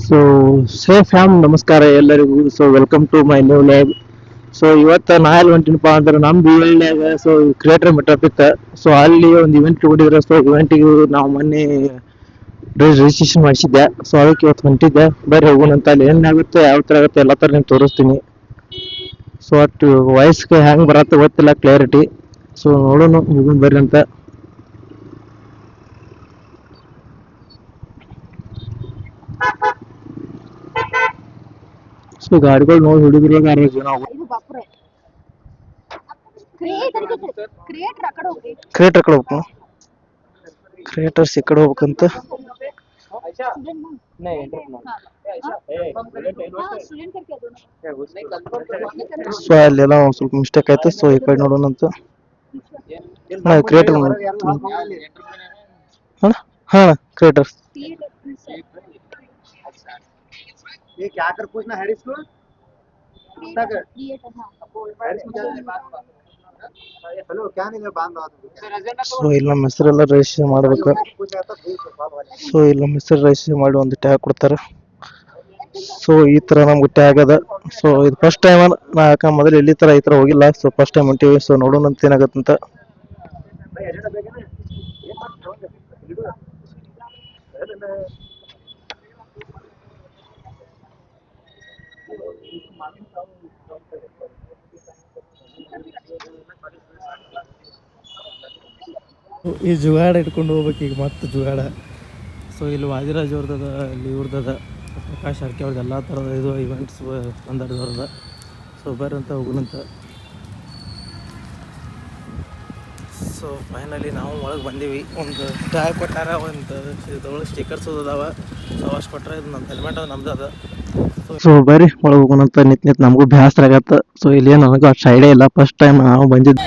So fam ನಮಸ್ಕಾರ ಎಲ್ಲರಿಗೂ. So welcome to my new lab. So ಇವತ್ತು ನಾ ಎಲ್ಲಿ ಹೊಂಟಿನಪ್ಪ ಅಂದ್ರೆ ನಮ್ಮ ಬಿ.ಎಲ್ನ್ಯಾಗ ಸೊ ಕ್ರಿಯೇಟರ್ ಮೀಟಪ್ ಇತ್ತು. ಸೊ ಅಲ್ಲಿ ಒಂದು ಇವೆಂಟ್ ಹೊಡಿದ್ರೆ, ಸೊ ಇವೆಂಟಿಗೆ ನಾವು ಮೊನ್ನೆ ರಿಜಿಸ್ಟ್ರೇಷನ್ ಮಾಡಿಸಿದ್ದೆ. ಸೊ ಅದಕ್ಕೆ ಇವತ್ತು ಹೊಂಟಿದ್ದೆ. ಬರ್ರಿ ಹೋಗೋಣಂತ. ಅಲ್ಲಿ ಏನಾಗುತ್ತೆ, ಯಾವ ಥರ ಆಗುತ್ತೆ ಎಲ್ಲ ಥರ ನಿಮ್ಗೆ ತೋರಿಸ್ತೀನಿ. ಸೊ ಅಷ್ಟು ವಾಯ್ಸ್ಗೆ ಹೆಂಗೆ ಬರತ್ತೆ ಗೊತ್ತಿಲ್ಲ ಕ್ಲಾರಿಟಿ. ಸೊ ನೋಡೋಣ, ಹೋಗೋಣ ಬರ್ರಿ ಅಂತ. ಸೊ ಗಾಡಿಗಳು ನೋಡಿ ಹುಡುಗರು ಜನ ಕ್ರಿಯೇಟರ್ ಕಡೆ ಹೋಗ್ಬೇಕು. ಕ್ರಿಯೇಟರ್ಸ್ ಈ ಕಡೆ ಹೋಗ್ಬೇಕಂತ. ಸೊ ಅಲ್ಲೆಲ್ಲ ಒಂದು ಸ್ವಲ್ಪ ಮಿಸ್ಟೇಕ್ ಆಯ್ತು. ಸೊ ಈ ಕಡೆ ನೋಡೋಣ ಅಂತ. ಕ್ರಿಯೇಟರ್ ಹಾ ಕ್ರಿಯೇಟರ್ಸ್. ये क्या कर पूछना हैरिस को हेलो क्या नहीं मैं बांध रहा ಸೊ ಇಲ್ಲಿ ನಮ್ಮ ಹೆಸರೆಲ್ಲ ರಿಜಿಸ್ಟರ್ ಮಾಡ್ಬೇಕು. ಸೊ ಇಲ್ಲಿ ನಮ್ಮ ಹೆಸರು ರಿಜಿಸ್ಟರ್ ಮಾಡಿ ಒಂದು ಟ್ಯಾಗ್ ಕೊಡ್ತಾರೆ. ಸೊ ಈ ತರ ನಮ್ಗೆ ಟ್ಯಾಗ್ ಅದ. ಸೊ ಇದು ಫಸ್ಟ್ ಟೈಮ್ ನಾ ಯಾಕ ಮೊದಲು ಇಲ್ಲಿ ತರ ಈ ತರ ಹೋಗಿಲ್ಲ. ಸೊ ಫಸ್ಟ್ ಟೈಮ್ ಹೊಂಟಿವಿ. ಸೊ ನೋಡೋಣ ಅಂತ ಏನಾಗತ್ತಂತ. ಈ ಜುಗಾಡ ಇಟ್ಕೊಂಡು ಹೋಗ್ಬೇಕು ಈಗ ಮತ್ತೆ ಜುಗಾಡ. ಸೊ ಇಲ್ಲಿ ವಾದಿರಾಜ್ ಅವ್ರದ್ದು, ಇಲ್ಲಿ ಇವ್ರದ್ದು, ಪ್ರಕಾಶ್ ಅರ್ಕೆ ಅವ್ರದ್ದು ಎಲ್ಲ ಥರದ ಇದು ಇವೆಂಟ್ಸ್ ಬಂದವ್ರದ. ಸೊ ಬರ್ರಂತ ಹೋಗೋಣಂತ. ಸೊ ಫೈನಲಿ ನಾವು ಒಳಗೆ ಬಂದೀವಿ. ಒಂದು ಟ್ಯಾಗ್ ಕೊಟ್ಟಾರ, ಒಂದು ಇದ್ರೊಳಗೆ ಸ್ಟಿಕರ್ಸ್ ಅದಾವ. ಸೊ ಅಷ್ಟು ಕೊಟ್ಟರೆ ಇದು ನಮ್ಮ ಹೆಲ್ಮೆಟ್ ಅದು ನಮ್ದು ಅದ. ಸೊ ಬರ್ರಿ ಒಳಗೆ ಹೋಗೋಣಂತ. ನಿಂತು ನಮಗೂ ಬೇಸರ ಆಗತ್ತೆ. ಸೊ ಇಲ್ಲಿ ನನಗೂ ಅಷ್ಟು ಐಡಿಯಾ ಇಲ್ಲ. ಫಸ್ಟ್ ಟೈಮ್ ನಾವು ಬಂದಿದ್ದು.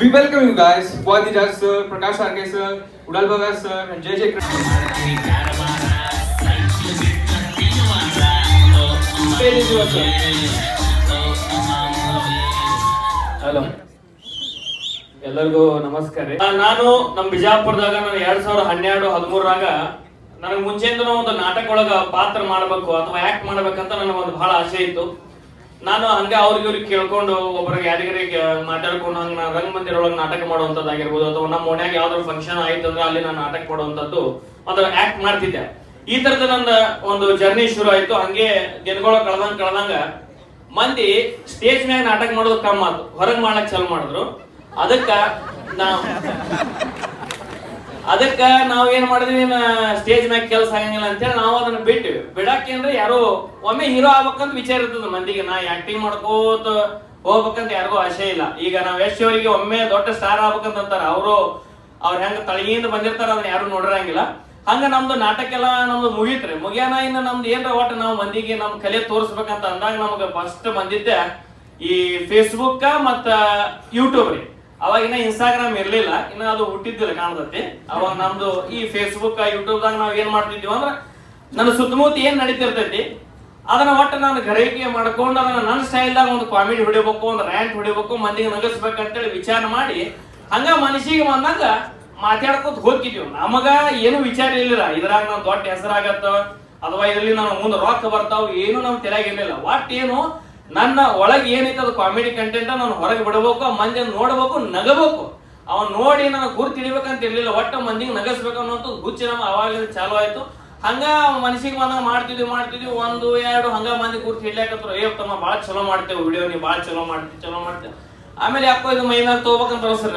We welcome you guys, Vadiraj sir, Prakash Arke sir, Udal Bhagat sir, and JJ. Hello. ಎಲ್ಲರಿಗೂ ನಮಸ್ಕಾರ. ನಾನು ನಮ್ಮ ಬಿಜಾಪುರದಾಗ ನಾನು 2012-13ರಾಗ ನನಗೆ ಮುಂಚೆಯಿಂದ ಒಂದು ನಾಟಕ ಒಳಗ ಪಾತ್ರ ಮಾಡಬೇಕು ಅಥವಾ ಆಕ್ಟ್ ಮಾಡ್ಬೇಕಂತ ನನಗೆ ಒಂದು ಬಹಳ ಆಸೆ ಇತ್ತು. ನಾನು ಹಂಗ ಅವ್ರಿಗೆ ಕೇಳ್ಕೊಂಡು ಒಬ್ಬರಿಗೆ ಯಾರಿಗರಿಗೆ ಮಾತಾಡ್ಕೊಂಡು ಹಂಗ ರಂಗಮಂದಿರ ಒಳಗೆ ನಾಟಕ ಮಾಡುವಂತದ್ದಾಗಿರ್ಬೋದು, ಅಥವಾ ನಮ್ಮ ಮನ್ಯಾಗ ಯಾವ್ದಾದ್ರು ಫಂಕ್ಷನ್ ಆಯ್ತು ಅಂದ್ರೆ ಅಲ್ಲಿ ನಾನು ನಾಟಕ ಮಾಡುವಂತದ್ದು ಅಥವಾ ಆಕ್ಟ್ ಮಾಡ್ತಿದ್ದೆ. ಈ ತರದ ನನ್ನ ಒಂದು ಜರ್ನಿ ಶುರು ಆಯ್ತು. ಹಂಗೆ ದಿನಗಳು ಕಳೆದಂಗ ಮಂದಿ ಸ್ಟೇಜ್ ಮ್ಯಾಗ ನಾಟಕ ಮಾಡೋದು ಕಮ್ಮಿ ಆಯ್ತು, ಹೊರಗೆ ಮಾಡ್ಲಕ್ ಚಾಲು ಮಾಡಿದ್ರು. ಅದಕ್ಕ ನಾವ್ ಏನ್ ಮಾಡಿದ್ವಿ, ಸ್ಟೇಜ್ ಮ್ಯಾಗ ಕೆಲಸ ಆಗಂಗಿಲ್ಲ ಅಂತೇಳಿ ನಾವು ಅದನ್ನ ಬಿಟ್ಟಿವಿ. ಬಿಡಾಕಿ ಅಂದ್ರೆ ಯಾರು ಒಮ್ಮೆ ಹೀರೋ ಆಗ್ಬೇಕಂತ ವಿಚಾರ ಇರ್ತದ ಮಂದಿಗೆ. ನಾ ಆಕ್ಟಿಂಗ್ ಮಾಡ್ಕೋತ ಹೋಗ್ಬೇಕಂತ ಯಾರಿಗೂ ಆಸೆ ಇಲ್ಲ. ಈಗ ನಾವ್ ಅವರಿಗೆ ಒಮ್ಮೆ ದೊಡ್ಡ ಸ್ಟಾರ್ ಆಗ್ಬೇಕಂತ ಅಂತಾರ. ಅವ್ರ ಹೆಂಗ ತಳಗಿಂದ ಬಂದಿರ್ತಾರ, ಅದನ್ನ ಯಾರು ನೋಡಿರಂಗಿಲ್ಲ. ಹಂಗ ನಮ್ದು ನಾಟಕ ಎಲ್ಲ ನಮ್ದು ಮುಗಿತ್ರಿ. ಮುಗಿಯಾನ ಇನ್ನು ನಮ್ದು ಏನ್ರ ಒಟ್ಟು ನಾವು ಮಂದಿಗೆ ನಮ್ ಕಲೆ ತೋರಿಸ್ಬೇಕಂತ ಅಂದಾಗ ನಮ್ಗೆ ಫಸ್ಟ್ ಬಂದಿದ್ದೆ ಈ ಫೇಸ್ಬುಕ್ ಮತ್ತ ಯೂಟ್ಯೂಬ್ ರೀ. ಅವಾಗಿನ ಇನ್ಸ್ಟಾಗ್ರಾಮ್ ಇರ್ಲಿಲ್ಲ, ಇನ್ನ ಅದು ಹುಟ್ಟಿದ್ದಿಲ್ಲ ಕಾಣತೈತಿ. ಅವಾಗ ನಮ್ದು ಈ ಫೇಸ್ಬುಕ್ ಯೂಟ್ಯೂಬ್ದಾಗ ನಾವ್ ಏನ್ ಮಾಡ್ತಿದ್ವಿ ಅಂದ್ರ ನನ್ನ ಸುತ್ತಮುತ್ತ ಏನ್ ನಡೀತಿರ್ತೈತಿ ಅದನ್ನ ಒಟ್ಟು ನಾನು ಗ್ರಹಿಕೆ ಮಾಡ್ಕೊಂಡು ಅದನ್ನ ನನ್ನ ಸ್ಟೈಲ್ದಾಗ ಒಂದು ಕಾಮಿಡಿ ಹೊಡಿಬೇಕು, ಒಂದು ರ್ಯಾಂಟ್ ಹೊಡಿಬೇಕು, ಮಂದಿಗೆ ನಗಿಸ್ಬೇಕಂತೇಳಿ ವಿಚಾರ ಮಾಡಿ ಹಂಗ ಮನಸ್ಸಿಗೆ ಬಂದಾಗ ಮಾತಾಡ್ಕೋತ ಹೋಗಿದ್ವಿ. ನಮಗ ಏನು ವಿಚಾರ ಇರ್ಲಿಲ್ಲ ಇದ್ರಾಗ ನಾವು ದೊಡ್ಡ ಹೆಸರಾಗತ್ತ ಅಥವಾ ಇದರಲ್ಲಿ ನಾವು ಮುಂದೆ ರೊಕ್ಕ ಬರ್ತಾವ, ಏನು ನಾವು ತಲೆಯಾಗ ಇರ್ಲಿಲ್ಲ. ಒಟ್ಟು ಏನು ನನ್ನ ಒಳಗೆ ಏನೈತೆ ಅದು ಕಾಮಿಡಿ ಕಂಟೆಂಟ್ ನಾನು ಹೊರಗೆ ಬಿಡಬೇಕು, ಮಂದಿ ನೋಡ್ಬೇಕು, ನಗಬೇಕು. ಅವನ್ ನೋಡಿ ನನಗೆ ಗುರ್ತು ಹಿಡಿಬೇಕಂತ ಇರ್ಲಿಲ್ಲ, ಒಟ್ಟು ಮಂದಿಗೆ ನಗಸ್ಬೇಕು ಅನ್ನೋದು ಹುಚ್ಚು ನಮ್ಮ ಅವಾಗಲಿಂದ ಚಾಲು ಆಯ್ತು. ಹಂಗ ಮನಸ್ಸಿಗೆ ಬಂದಾಗ ಮಾಡ್ತಿದ್ವಿ 1, 2 ಹಂಗ ಮಂದಿ ಗುರ್ತು ಹಿಡ್ಲಾಕತ್ರು. ಏ ತಮ್ಮ ಭಾಳ ಚಲೋ ಮಾಡ್ತೇವೆ ವಿಡಿಯೋ, ನೀವು ಭಾಳ ಚಲೋ ಮಾಡ್ತೇವೆ. ಆಮೇಲೆ ಯಾಕೋ ಇದು ಮೈನಾಗ ತಗೋಬೇಕಂತ ಅನ್ಸರ್.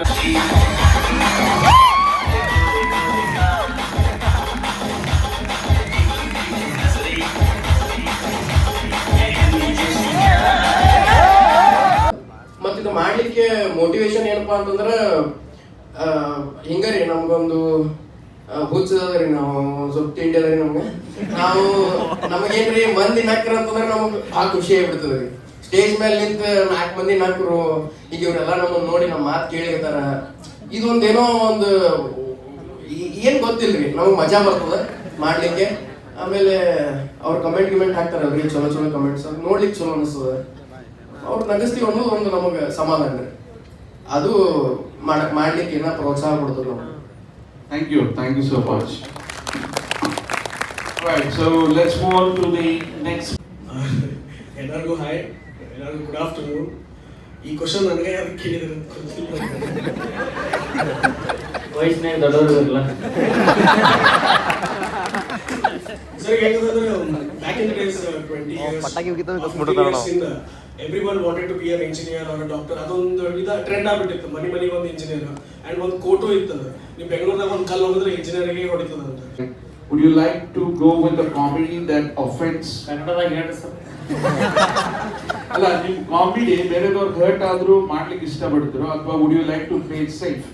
ಮತ್ತಿದು ಮಾಡ್ಲಿಕ್ಕೆ ಮೋಟಿವೇಶನ್ ಏನಪ್ಪಾ ಅಂತಂದ್ರ ಹಿಂಗರಿ ನಮ್ಗೊಂದು ಹುಚ್ಚದ್ರಿ, ನಾವು ಸ್ವಲ್ಪ ತಿಂಡಿ ಅದ್ರಿ ನಮ್ಗೆ. ನಮಗೇನ್ರಿ ಮಂದಿ ನಕ್ರ ಅಂತಂದ್ರೆ ನಮಗ್ ಭಾಳ ಖುಷಿ ಆಗ್ಬಿಡ್ತದ್ರಿ. ಸ್ಟೇಜ್ ಮೇಲೆ ನಿಂತ 4 ಮಂದಿ ನಕ್ರು, ಈಗ ಇವ್ರೆಲ್ಲ ನಮ್ಮನ್ನ ನೋಡಿ ನಮ್ಮ ಮಾತು ಕೇಳಿರ್ತಾರ. ಇದೊಂದೇನೋ ಒಂದು ಏನ್ ಗೊತ್ತಿಲ್ರಿ, ನಮಗ್ ಮಜಾ ಬರ್ತದ ಮಾಡ್ಲಿಕ್ಕೆ. ಆಮೇಲೆ ಅವ್ರ ಕಮೆಂಟ್ ಹಾಕ್ತಾರಲ್ರಿ, ಚಲೋ ಕಮೆಂಟ್ಸ್ ನೋಡ್ಲಿಕ್ಕೆ ಚಲೋ ಅನಿಸ್ತದ. ಅವ್ರು ನಗಿಸ್ತೀವಿ ಅನ್ನೋದು ಒಂದು ನಮಗೆ ಸಮಾಧಾನ ರೀ. ಅದು ಮಾಡ್ಲಿಕ್ಕೆ ಏನೋ ಪ್ರೋತ್ಸಾಹ ಕೊಡ್ತದೆ ನಮಗೆ. Thank you so much. Right, so let's move on to the next. ಎಲ್ಲರಿಗೂ ಹಾಯ್, ಎಲ್ಲರಿಗೂ ಗುಡ್ ಆಫ್ಟರ್ನೂನ್. ಈ ಕ್ವಶನ್ ನನಗೆ ಯಾರು ಕೇಳಿದ್ರೆ ಗೊತ್ತಿಲ್ಲ. ವಯಸ್ಸಿನಾಗ ದೊಡ್ಡವರು ಇರಲ್ಲ ಸರ್, ಯಾಕಂದ್ರೆ back in the days 20 years everyone wanted to be an engineer or a doctor. ಅದೊಂದು ಟ್ರೆಂಡ್ ಆಗ್ಬಿಟ್ಟಿತ್ತು. ಮನಿ ಒಂದು ಇಂಜಿನಿಯರ್ ಅಂಡ್ ಒಂದು ಕೋಟು ಇತ್ತದ, ನೀವು ಬೆಂಗಳೂರಿನಾಗ ಒಂದು ಕಲ್ಲು ಹೋಗಿದ್ರೆ ಇಂಜಿನಿಯರ್ಗೆ ಹೊಡಿತದ ಅಂತ. Would you like to go with the comedy that offends? ಕನ್ನಡದಾಗ ಹೇಳಿ ಸರ್. ಅಲ್ಲ, ನಿಮ್ ಕಾಮಿಡಿ ಬೇರೆದವ್ರಿಗೆ ಹರ್ಟ್ ಆದ್ರೂ ಮಾಡ್ಲಿಕ್ಕೆ ಇಷ್ಟಪಡ್ತಿರೋ ಅಥವಾ would you like to play it safe?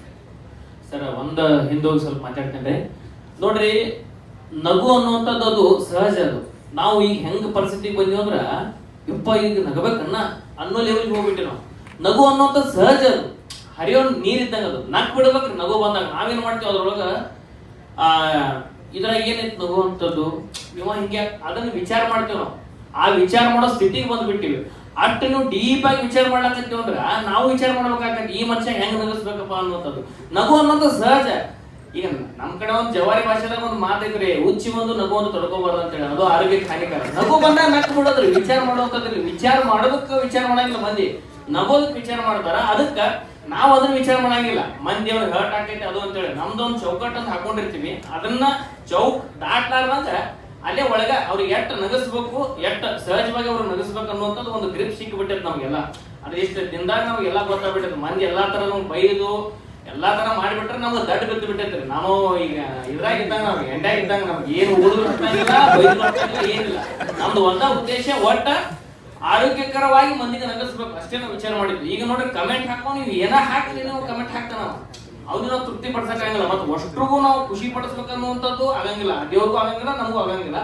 Sir, ಒಂದು ಹಿಂದೋಗಿ ಸ್ವಲ್ಪ ಮಾತಾಡ್ತೇನೆ ನೋಡ್ರಿ. ನಗು ಅನ್ನುವಂಥದ್ದು ಅದು ಸಹಜ. ಅದು ನಾವು ಈಗ ಹೆಂಗ್ ಪರಿಸ್ಥಿತಿಗೆ ಬಂದಿವಿ ಅಂದ್ರ ಯಪ್ಪ ಈಗ ನಗಬೇಕನ್ನ ಅನ್ನೋ ಲೆವೆಲ್ಗೆ ಹೋಗ್ಬಿಟ್ಟಿ ನಾವು. ನಗು ಅನ್ನೋಂಥದ್ದು ಸಹಜ, ಅದು ಹರಿಯೋ ನೀರಿದ್ದಂಗ. ಅದು ನಕ್ ಬಿಡ್ಬೇಕ್ರಿ ನಗು ಬಂದಾಗ. ನಾವೇನ್ ಮಾಡ್ತೀವಿ ಅದ್ರೊಳಗ ಇದ್ರಾಗ ಏನೈತಿ ನಗು ಅಂತದ್ದು, ಇವ ಹಿಂಗೆ ಅದನ್ನ ವಿಚಾರ ಮಾಡ್ತೀವಿ ನಾವು. ಆ ವಿಚಾರ ಮಾಡೋ ಸ್ಥಿತಿಗೆ ಬಂದ್ಬಿಟ್ಟಿವಿ. ಅಷ್ಟು ನೀವು ಡೀಪ್ ಆಗಿ ವಿಚಾರ ಮಾಡ್ಲಕತ್ತೀವಿ ಅಂದ್ರ ನಾವು ವಿಚಾರ ಮಾಡ್ಬೇಕಾಗತ್ತೆ, ಈ ಮನುಷ್ಯ ಹೆಂಗ್ ನಗಿಸ್ಬೇಕಪ್ಪ ಅನ್ನೋಂಥದ್ದು. ನಗು ಅನ್ನೋದು ಸಹಜ. ಈಗ ನಮ್ ಕಡೆ ಒಂದು ಜವಾರಿ ಭಾಷೆದಾಗ ಒಂದು ಮಾತೈತ್ರಿ, ಉಚ್ಚಿ ಒಂದು ನಗು ಒಂದು ತೊಡ್ಕೋಬಾರ್ದು ಅಂತ ಹೇಳಿ, ಅದು ಆರೋಗ್ಯಕ್ಕೆ ಹಾನಿಕಾರ. ನಗು ಬಂದಾಗ ನಕ್ ಬಿಡೋದ್ರಿ, ವಿಚಾರ ಮಾಡೋದ್ರಿ. ವಿಚಾರ ಮಾಡೋದಕ್ಕೆ ವಿಚಾರ ಮಾಡಂಗಿಲ್ಲ ಮಂದಿ, ನಗೋದಕ್ಕೆ ವಿಚಾರ ಮಾಡ್ತಾರ. ಅದಕ್ಕ ನಾವು ಅದನ್ನ ವಿಚಾರ ಮಾಡಂಗಿಲ್ಲ. ಮಂದಿ ಅವ್ರಿಗೆ ಹರ್ಟ್ ಆಕೈತಿ ಅದು ಅಂತೇಳಿ ನಮ್ದೊಂದು ಚೌಕಟ್ ಅಂತ ಹಾಕೊಂಡಿರ್ತೀವಿ. ಅದನ್ನ ಚೌಕ್ ದಾಟ್ಲಾರ್ದಂಗ ಅಲ್ಲೇ ಒಳಗ ಅವ್ರಿಗೆ ಎಷ್ಟ್ ನಗಸ್ಬೇಕು, ಎಷ್ಟ್ ಸಹಜವಾಗಿ ಅವ್ರು ನಗಸ್ಬೇಕು ಅನ್ನುವಂಥದ್ದು ಒಂದು ಗ್ರಿಪ್ ಸಿಕ್ಕಿಬಿಟ್ಟೈತೆ ನಮ್ಗೆಲ್ಲ. ಅದ್ರ ಇಷ್ಟ ದಿನದಾಗ ನಮ್ಗೆಲ್ಲ ಗೊತ್ತಾಗ್ಬಿಟ್ಟೈತೆ. ಮಂದಿ ಎಲ್ಲಾ ತರ ನಮ್ಗೆ ಬೈದು ಎಲ್ಲಾ ತರ ಮಾಡಿಬಿಟ್ರೆ ನಮ್ಗೆ ದಡ್ಡ ಬಿದ್ದು ಬಿಟ್ಟೈತ್ರಿ. ನಾವು ಈಗ ಇದ್ರಾಗ ಇದ್ದಂಗ, ನಾವ್ ಎಂಡ್ಯಾಗ ಇದ್ದಂಗ ನಮ್ಗೆ ಏನು ಉಳಿದು ಏನಿಲ್ಲ. ನಮ್ದು ಒಂದ ಉದ್ದೇಶ ಒಟ್ಟ ಆರೋಗ್ಯಕರವಾಗಿ ಮಂದಿಗೆ ನಗಸ್ಬೇಕು ಅಷ್ಟೇ ನಾವು ವಿಚಾರ ಮಾಡಿದ್ವಿ. ಈಗ ನೋಡ್ರಿ ಕಮೆಂಟ್ ಹಾಕೋ, ನೀವು ಏನ ಹಾಕ್ಲಿ ನೀವು ಕಮೆಂಟ್ ಹಾಕ್ತಾನ, ಅವ್ರಿಗೆ ನಾವು ತೃಪ್ತಿ ಪಡಿಸಕ್ಕಾಗಂಗಿಲ್ಲ. ಮತ್ತೆ ಅಷ್ಟ್ರಿಗೂ ನಾವು ಖುಷಿ ಪಡಿಸ್ಬೇಕನ್ನುವಂಥದ್ದು ಆಗಂಗಿಲ್ಲ, ದೇವ್ರಿಗೂ ಆಗಂಗಿಲ್ಲ, ನಮಗೂ ಆಗಂಗಿಲ್ಲ.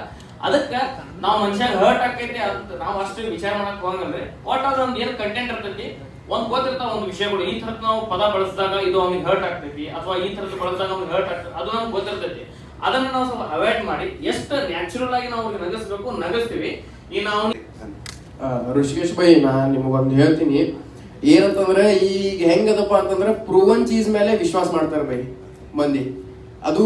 ಅದಕ್ಕೆ ನಾವು ಮನುಷ್ಯಾಗ ಹರ್ಟ್ ಆಕೈತಿ ಅಂತ ನಾವು ಅಷ್ಟು ವಿಚಾರ ಮಾಡಕ್ ಹೋಗಂಗಿಲ್ರಿ. ಒಟ್ಟ ಅದ್ರ ಒಂದು ಏನು ಕಂಟೆಂಟ್ ಇರ್ತೈತಿ, ಒಂದ್ ಗೊತ್ತಿರ್ತಾವ ಒಂದು ವಿಷಯಗಳು. ಈ ತರದ್ ನಾವು ಪದ ಬಳಸಿದಾಗ ಇದು ಅವ್ನಿಗೆ ಹರ್ಟ್ ಆಗ್ತೈತಿ, ಅಥವಾ ಈ ತರದ್ ಬಳಸಿದಾಗ ಅವ್ನಿಗೆ ಹರ್ಟ್ ಆಗ್ತೈತಿ, ಅದು ನಮ್ಗೆ ಗೊತ್ತಿರ್ತೈತಿ. ಅದನ್ನ ನಾವು ಸ್ವಲ್ಪ ಅವಾಯ್ಡ್ ಮಾಡಿ ಎಷ್ಟು ನ್ಯಾಚುರಲ್ ಆಗಿ ನಾವು ಅವ್ರಿಗೆ ನಗಿಸ್ಬೇಕು ನಗಿಸ್ತೀವಿ. ಈ ನಾವು ಋಷಿಕೇಶ್ ಬೈ, ನಾನು ನಿಮಗೊಂದು ಹೇಳ್ತೀನಿ ಏನಂತಂದ್ರೆ, ಈಗ ಹೆಂಗದಪ್ಪ ಅಂತಂದ್ರೆ ಪ್ರೂವನ್ ಚೀಸ್ ಮೇಲೆ ವಿಶ್ವಾಸ ಮಾಡ್ತಾರೆ ಬೈ ಮಂದಿ. ಅದು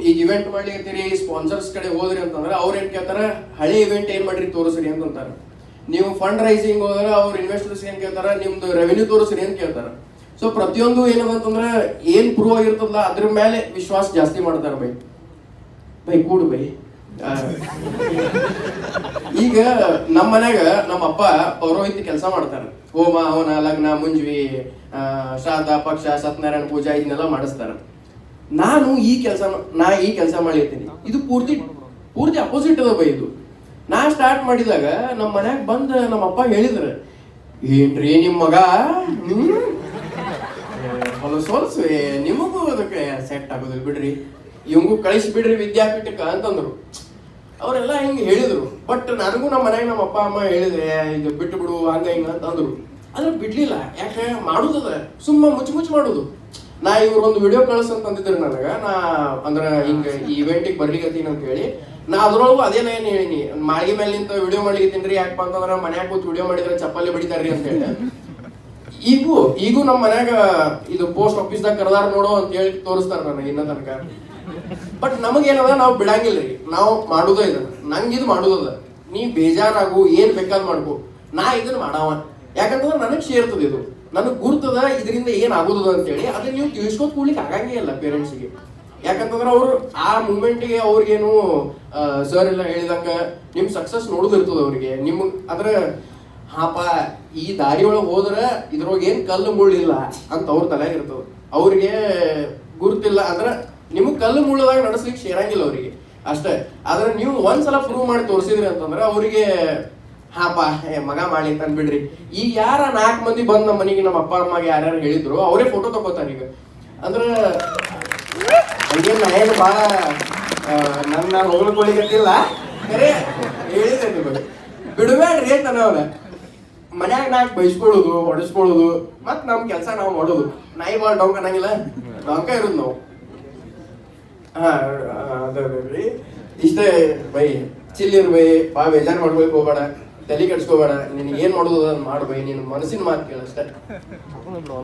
ಈಗ ಇವೆಂಟ್ ಮಾಡ್ಲಿಕ್ಕೆ ಸ್ಪಾನ್ಸರ್ಸ್ ಕಡೆ ಹೋದ್ರಿ ಅಂತಂದ್ರೆ ಅವ್ರು ಏನ್ ಕೇಳ್ತಾರ, ಹಳೆ ಇವೆಂಟ್ ಏನ್ ಮಾಡ್ರಿ ತೋರಿಸ್ರಿ ಅಂತ ಅಂತಾರೆ. ನೀವು ಫಂಡ್ ರೈಸಿಂಗ್ ಹೋದ್ರೆ ಅವ್ರ ಇನ್ವೆಸ್ಟರ್ಸ್ ಏನ್ ಕೇಳ್ತಾರ, ನಿಮ್ದು ರೆವೆನ್ಯೂ ತೋರಿಸ್ರಿ ಅಂತ ಕೇಳ್ತಾರ. ಸೊ ಪ್ರತಿಯೊಂದು ಏನದಂತಂದ್ರೆ ಏನ್ ಪ್ರೂವ್ ಆಗಿರ್ತದಲ್ಲ ಅದ್ರ ಮೇಲೆ ವಿಶ್ವಾಸ ಜಾಸ್ತಿ ಮಾಡ್ತಾರ ಬೈ ಕೂಡು ಬೈ. ಈಗ ನಮ್ಮ ಮನ್ಯಾಗ ನಮ್ಮ ಅಪ್ಪ ಪೌರೋಹಿತ್ಯ ಕೆಲಸ ಮಾಡ್ತಾರ. ಹೋಮ ಹವನ ಲಗ್ನ ಮುಂಜ್ವಿ ಶ್ರಾದ್ದ ಪಕ್ಷ ಸತ್ಯನಾರಾಯಣ ಪೂಜಾ ಇದನ್ನೆಲ್ಲ ಮಾಡಿಸ್ತಾರ. ನಾನು ಈ ಕೆಲಸ ಮಾಡಿರ್ತೀನಿ. ಇದು ಪೂರ್ತಿ ಅಪೋಸಿಟ್ ಅದ ಬೈ. ಇದು ನಾ ಸ್ಟಾರ್ಟ್ ಮಾಡಿದಾಗ ನಮ್ಮ ಮನ್ಯಾಗ ಬಂದ ನಮ್ಮ ಅಪ್ಪ ಹೇಳಿದ್ರ, ಏನ್ರಿ ನಿಮ್ ಮಗ ಹೊಲಸು ನಿಮಗೂ ಅದಕ್ಕೆ ಸೆಟ್ ಆಗೋದಿಲ್ಲ ಬಿಡ್ರಿ, ಇವಂಗೂ ಕಳಿಸಿ ಬಿಡ್ರಿ ವಿದ್ಯಾಪೀಠಕ್ಕೆ ಅಂತಂದ್ರು. ಅವರೆಲ್ಲ ಹಿಂಗೆ ಹೇಳಿದ್ರು. ಬಟ್ ನನಗೂ ನಮ್ಮ ಮನ್ಯಾಗ ನಮ್ಮ ಅಪ್ಪ ಅಮ್ಮ ಹೇಳಿದ್ರೆ ಈಗ ಬಿಟ್ಟು ಬಿಡು ಹಂಗ ಹಿಂಗ ಅಂತ ಅಂದ್ರು. ಆದ್ರೆ ಬಿಡ್ಲಿಲ್ಲ. ಯಾಕೆ ಮಾಡುದದ ಸುಮ್ಮ ಮುಚ್ಚಿ ಮಾಡುದು. ನಾ ಇವ್ರೊಂದು ವಿಡಿಯೋ ಕಳಿಸಂತಂದಿದ್ರು ನನಗ. ನಾ ಅಂದ್ರ ಹಿಂಗ ಈ ಇವೆಂಟಿಗೆ ಬರ್ಲಿಕತ್ತೀನಿ ಅಂತ ಹೇಳಿ ನಾ ಅದ್ರೊಳಗೂ ಅದೇನ ಏನ್ ಹೇಳಿನಿ, ಮಾಳಿಗೆ ಮೇಲೆ ನಿಂತ ವಿಡಿಯೋ ಮಾಡ್ಲಿಕತ್ತೀನ್ರಿ. ಯಾಕಪ್ಪ ಅಂತಂದ್ರ ಮನ್ಯಾಗ ಕೂತ್ ವಿಡಿಯೋ ಮಾಡಿದ್ರೆ ಚಪ್ಪಲಿ ಬಡಿತಾರ್ರಿ ಅಂತ ಹೇಳಿ. ಈಗೂ ನಮ್ಮ ಮನ್ಯಾಗ ಇದು ಪೋಸ್ಟ್ ಆಫೀಸ್ದಾಗ ಕರೆದಾರ ನೋಡೋ ಅಂತ ಹೇಳಿ ತೋರಿಸ್ತಾರ ನನಗೆ ಇನ್ನ ತನಕ. ಬಟ್ ನಮಗೇನದ ನಾವು ಬಿಡಂಗಿಲ್ರಿ, ನಾವು ಮಾಡೋದೇ ಇದನ್ನ. ನಂಗೆ ಇದು ಮಾಡೋದದ, ನೀ ಬೇಜಾರಾಗು, ಏನ್ ಬೇಕಾದ್ ಮಾಡ್ಕೊ, ನಾ ಇದನ್ನ ಮಾಡಾವ. ಯಾಕಂತಂದ್ರೆ ನನಗ್ ಸೇರ್ತದ, ಇದು ನನಗ್ ಗುರ್ತದ, ಇದರಿಂದ ಏನ್ ಆಗೋದದ ಅಂತೇಳಿ. ಅದನ್ನ ನೀವು ತಿಳಿಸ್ಕೊತ ಕೂಡ್ಲಿಕ್ಕೆ ಆಗಂಗೇ ಇಲ್ಲ ಪೇರೆಂಟ್ಸ್ಗೆ. ಯಾಕಂತಂದ್ರೆ ಅವ್ರು ಆ ಮೂಮೆಂಟ್ಗೆ ಅವ್ರಿಗೇನು ಸರ್ ಎಲ್ಲ ಹೇಳಿದಂಗ ನಿಮ್ ಸಕ್ಸಸ್ ನೋಡುದಿರ್ತದ ಅವ್ರಿಗೆ. ಅದ್ರ ಹಾಪ ಈ ದಾರಿ ಒಳಗೆ ಹೋದ್ರ ಇದ್ರೊಳಗೆ ಏನ್ ಕಲ್ಲು ಮುಳ್ಳಿಲ್ಲ ಅಂತ ಅವ್ರ ತಲೆಯಾಗ ಇರ್ತದ. ಅವ್ರಿಗೆ ಗುರುತಿಲ್ಲ ಅಂದ್ರೆ ನಿಮಗ್ ಕಲ್ಲು ಮುಳ್ಳದಾಗ ನಡೆಸ್ಲಿಕ್ಕೆ ಸೇರಂಗಿಲ್ಲ ಅವ್ರಿಗೆ ಅಷ್ಟೇ. ಆದ್ರೆ ನೀವು ಒಂದ್ಸಲ ಪ್ರೂವ್ ಮಾಡಿ ತೋರಿಸಿದ್ರಿ ಅಂತಂದ್ರೆ ಅವ್ರಿಗೆ ಹಾಪ ಮಗ ಮಾಡಿ ಅಂತ ಅನ್ಬಿಡ್ರಿ. ಈಗ ಯಾರ 4 ಮಂದಿ ಬಂದ್ ನಮ್ಮ ಮನೆಗೆ ನಮ್ಮ ಅಪ್ಪ ಅಮ್ಮಗೆ ಯಾರ್ಯಾರು ಹೇಳಿದ್ರು ಅವರೇ ಫೋಟೋ ತಗೋತಾರ ಈಗ. ಅಂದ್ರ ಹಂಗೇನ್ ಏನು ಬಾಳ ನನ್ನ ಹೊಗಳಕೊಳ್ಳಿಗತ್ತಿಲ್ಲ, ಖರೆ ಹೇಳಿದ್ರಿ ನಿಮಗೆ. ಬಿಡಬೇಡ್ರಿ ಅಂತ ನಾವ್ ಮನ್ಯಾಗ 4 ಬೈಸ್ಕೊಳ್ಳೋದು, ಹೊಡಿಸ್ಕೊಳ್ಳೋದು, ಮತ್ ನಮ್ ಕೆಲ್ಸ ನಾವು ಮಾಡೋದು. ನಾಯಿ ಬಾಳ್ ಡೌನ್ ಅನ್ನಂಗಿಲ್ಲ, ಡೌನ್ಕ ಇರೋದು ನಾವು. ಅದ್ರಿ ಇಷ್ಟೇ ಬೈ. ಚಿಲ್ಲಿರ್ ಬೈ, ಬಾ ಬೇಜಾರ್ ಮಾಡ್ಬೇಕು ಹೋಗ್ಬೇಡ, ತಲೆ ಕೆಡ್ಸ್ಕೋಬೇಡ. ನಿನಗೆ ಏನ್ ಮಾಡೋದು ಅದನ್ನ ಮಾಡ್ಬೈ, ನಿನ್ನ ಮನಸ್ಸಿನ ಮಾತು ಕೇಳಷ್ಟೇ.